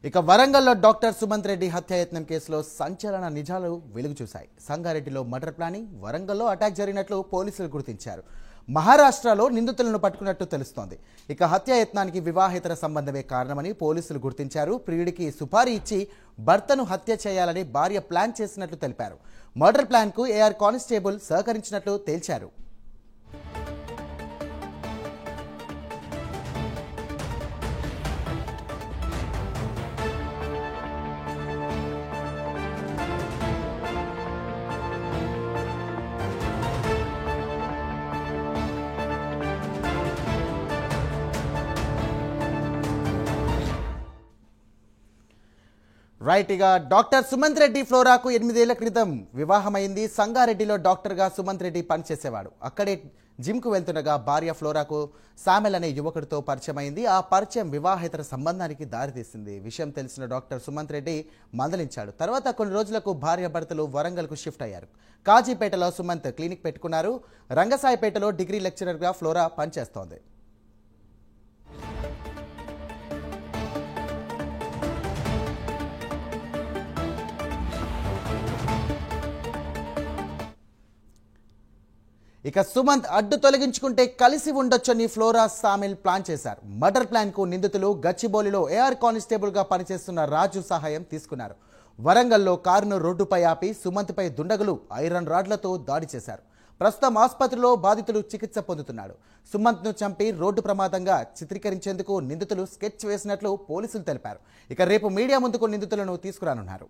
ఇక వరంగల్లో డాక్టర్ సుమంత్ రెడ్డి హత్యాయత్నం కేసులో సంచలన నిజాలు వెలుగు చూశాయి. సంగారెడ్డిలో మర్డర్ ప్లానింగ్, వరంగల్లో అటాక్ జరిగినట్లు పోలీసులు గుర్తించారు. మహారాష్ట్రలో నిందితులను పట్టుకున్నట్టు తెలుస్తోంది. ఇక హత్యాయత్నానికి వివాహేతర సంబంధమే కారణమని పోలీసులు గుర్తించారు. ప్రియుడికి సుపారీ ఇచ్చి భర్తను హత్య చేయాలని భార్య ప్లాన్ చేసినట్లు తెలిపారు. మర్డర్ ప్లాన్కు ఏఆర్ కానిస్టేబుల్ సహకరించినట్లు తేల్చారు. రైట్, ఇక డాక్టర్ సుమంత్ రెడ్డి ఫ్లోరాకు 8 ఏళ్ల క్రితం వివాహమైంది. సంగారెడ్డిలో డాక్టర్గా సుమంత్ రెడ్డి పనిచేసేవాడు. అక్కడే జిమ్కు వెళ్తుండగా భార్య ఫ్లోరాకు శామెల్ అనే యువకుడితో పరిచయమైంది. ఆ పరిచయం వివాహేతర సంబంధానికి దారితీసింది. విషయం తెలిసిన డాక్టర్ సుమంత్ రెడ్డి మందలించాడు. తర్వాత కొన్ని రోజులకు భార్య భర్తలు వరంగల్కు షిఫ్ట్ అయ్యారు. కాజీపేటలో సుమంత్ క్లినిక్ పెట్టుకున్నారు. రంగసాయిపేటలో డిగ్రీ లెక్చరర్గా ఫ్లోరా పనిచేస్తోంది. ఇక సుమంత్ అడ్డు తొలగించుకుంటే కలిసి ఉండొచ్చని ఫ్లోరా శామిల్ ప్లాన్ చేశారు. మర్డర్ ప్లాన్కు నిందితులు గచ్చిబౌలిలో ఏఆర్ కానిస్టేబుల్గా పనిచేస్తున్న రాజు సహాయం తీసుకున్నారు. వరంగల్లో కారును రోడ్డుపై ఆపి సుమంత్పై దుండగులు ఐరన్ రాడ్లతో దాడి చేశారు. ప్రస్తుతం ఆసుపత్రిలో బాధితులు చికిత్స పొందుతున్నాడు. సుమంత్ను చంపి రోడ్డు ప్రమాదంగా చిత్రీకరించేందుకు నిందితులు స్కెచ్ వేసినట్లు పోలీసులు తెలిపారు. ఇక రేపు మీడియా ముందుకు నిందితులను తీసుకురానున్నారు.